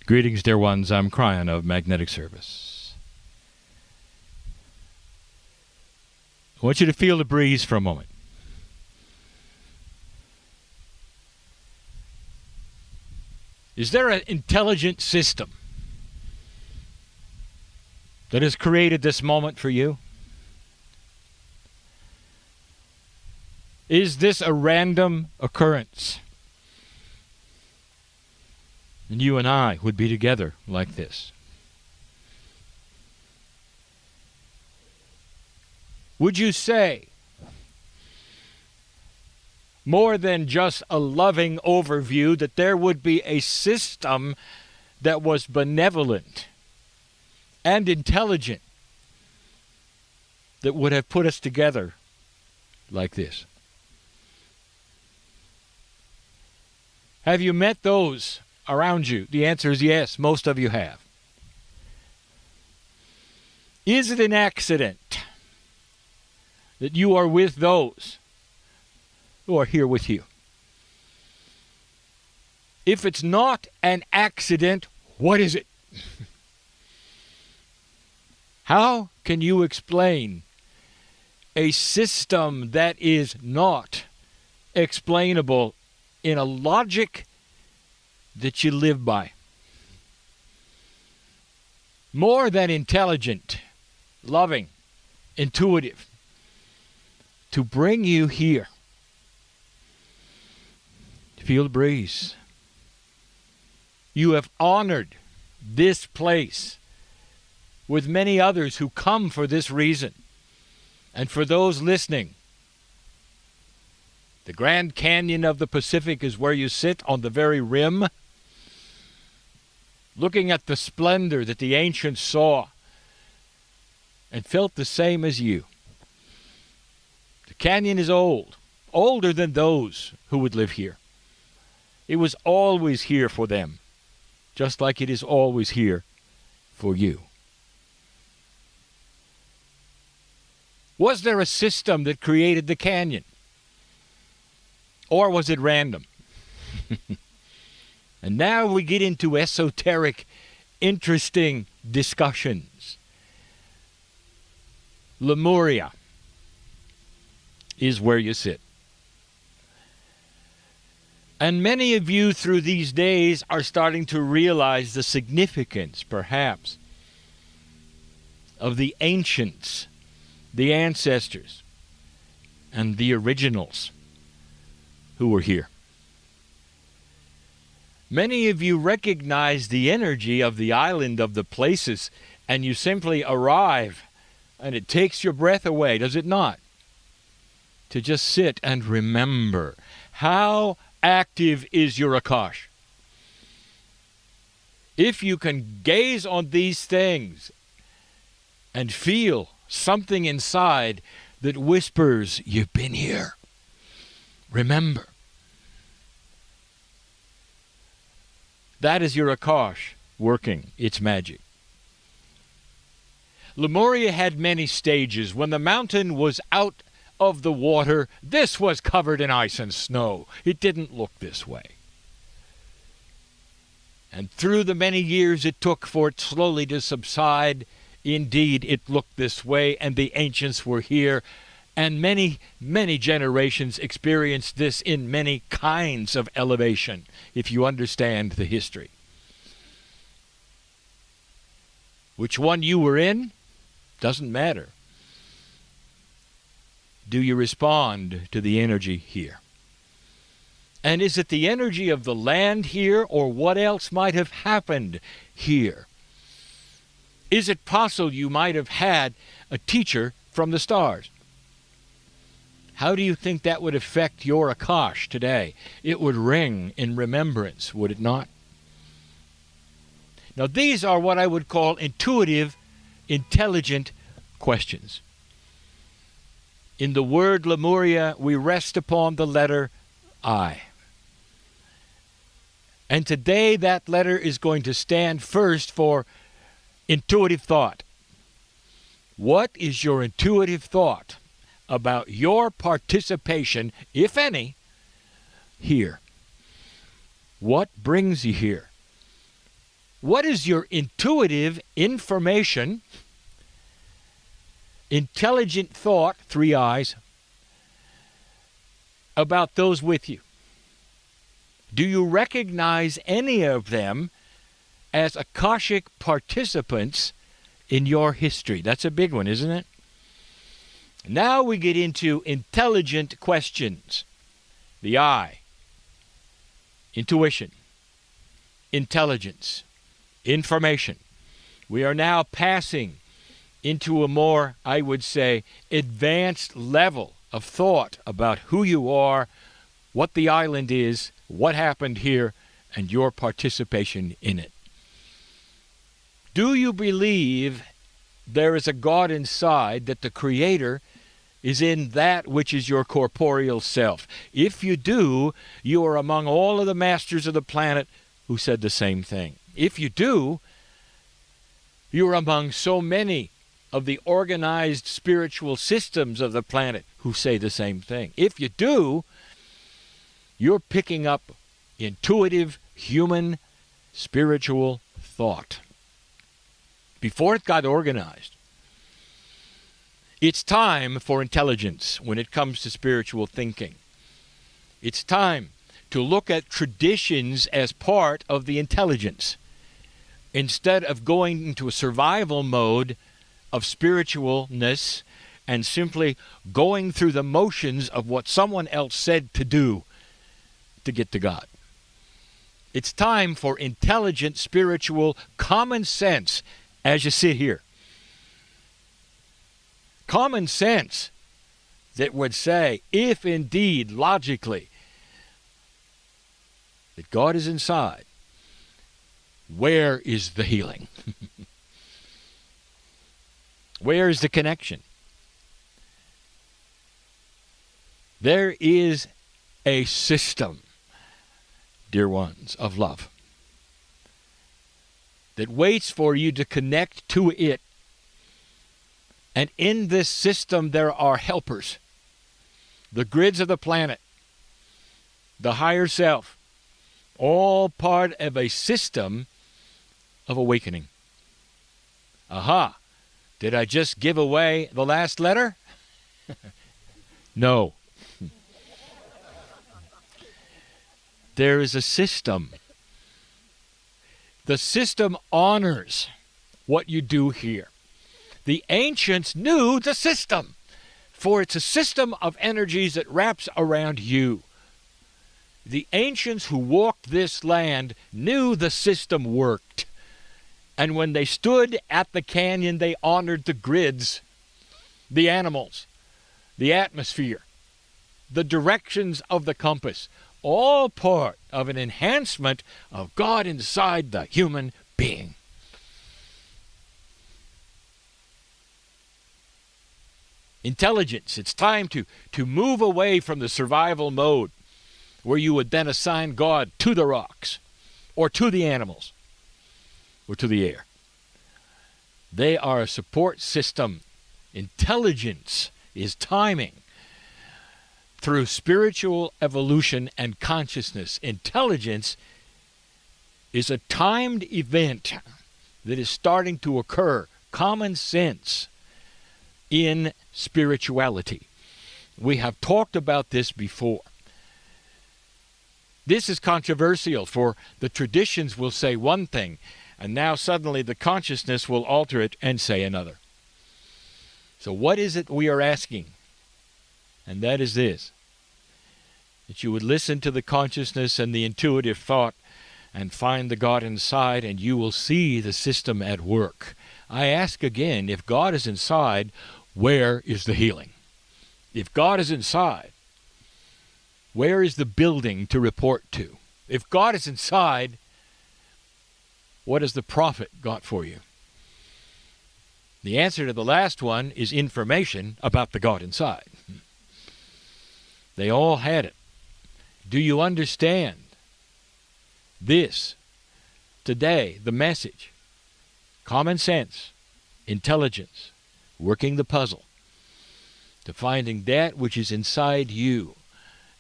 Greetings, dear ones. I'm Kryon of Magnetic Service. I want you to feel the breeze for a moment. Is there an intelligent system that has created this moment for you? Is this a random occurrence? And you and I would be together like this. Would you say, more than just a loving overview, that there would be a system that was benevolent and intelligent that would have put us together like this? Have you met those around you? The answer is yes, most of you have. Is it an accident that you are with those who are here with you? If it's not an accident, what is it? How can you explain a system that is not explainable in a logic that you live by? More than intelligent, loving, intuitive, to bring you here. Feel the breeze. You have honored this place with many others who come for this reason. And for those listening, the Grand Canyon of the Pacific is where you sit on the very rim, looking at the splendor that the ancients saw and felt the same as you. The canyon is old, older than those who would live here. It was always here for them, just like it is always here for you. Was there a system that created the canyon? Or was it random? And now we get into esoteric, interesting discussions. Lemuria is where you sit. And many of you through these days are starting to realize the significance, perhaps, of the ancients, the ancestors, and the originals who were here. Many of you recognize the energy of the island, of the places, and you simply arrive, and it takes your breath away, does it not? To just sit and remember. How active is your Akash? If you can gaze on these things and feel something inside that whispers, you've been here, remember. That is your Akash working its magic. Lemuria had many stages. When the mountain was out of the water, this was covered in ice and snow. It didn't look this way. And through the many years it took for it slowly to subside, indeed it looked this way, and the ancients were here. And many, many generations experienced this in many kinds of elevation, if you understand the history. Which one you were in doesn't matter. Do you respond to the energy here? And is it the energy of the land here, or what else might have happened here? Is it possible you might have had a teacher from the stars? How do you think that would affect your Akash today? It would ring in remembrance, would it not? Now, these are what I would call intuitive, intelligent questions. In the word Lemuria, we rest upon the letter I. And today that letter is going to stand first for intuitive thought. What is your intuitive thought about your participation, if any, here? What brings you here? What is your intuitive information, intelligent thought, 3 eyes, about those with you? Do you recognize any of them as Akashic participants in your history? That's a big one, isn't it? Now we get into intelligent questions. The I, intuition, intelligence, information. We are now passing into a more, I would say, advanced level of thought about who you are, what the island is, what happened here, and your participation in it. Do you believe there is a God inside, that the Creator is in that which is your corporeal self? If you do, you are among all of the masters of the planet who said the same thing. If you do, you are among so many of the organized spiritual systems of the planet who say the same thing. If you do, you're picking up intuitive, human, spiritual thought before it got organized. It's time for intelligence when it comes to spiritual thinking. It's time to look at traditions as part of the intelligence, instead of going into a survival mode of spiritualness and simply going through the motions of what someone else said to do to get to God. It's time for intelligent, spiritual, common sense as you sit here. Common sense that would say, if indeed, logically, that God is inside, where is the healing? Where is the connection? There is a system, dear ones, of love that waits for you to connect to it. And in this system there are helpers, the grids of the planet, the higher self, all part of a system of awakening. Aha! Did I just give away the last letter? No. There is a system. The system honors what you do here. The ancients knew the system, for it's a system of energies that wraps around you. The ancients who walked this land knew the system worked. And when they stood at the canyon, they honored the grids, the animals, the atmosphere, the directions of the compass, all part of an enhancement of God inside the human being. Intelligence. It's time to move away from the survival mode where you would then assign God to the rocks or to the animals or to the air. They are a support system. Intelligence is timing through spiritual evolution and consciousness. Intelligence is a timed event that is starting to occur. Common sense in spirituality. We have talked about this before. This is controversial, for the traditions will say one thing, and now suddenly the consciousness will alter it and say another. So what is it we are asking? And that is this: that you would listen to the consciousness and the intuitive thought and find the God inside, and you will see the system at work. I ask again, if God is inside, where is the healing? If God is inside, where is the building to report to? If God is inside, what has the prophet got for you? The answer to the last one is information about the God inside. They all had it. Do you understand this today? The message: common sense, intelligence, working the puzzle to finding that which is inside you.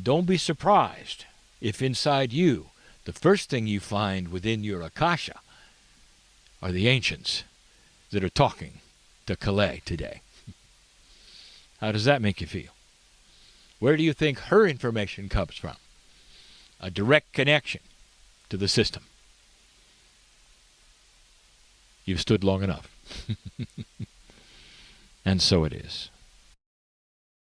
Don't be surprised if inside you the first thing you find within your akasha are the ancients that are talking to Calais today. How does that make you feel? Where do you think her information comes from? A direct connection to the system. You've stood long enough. And so it is.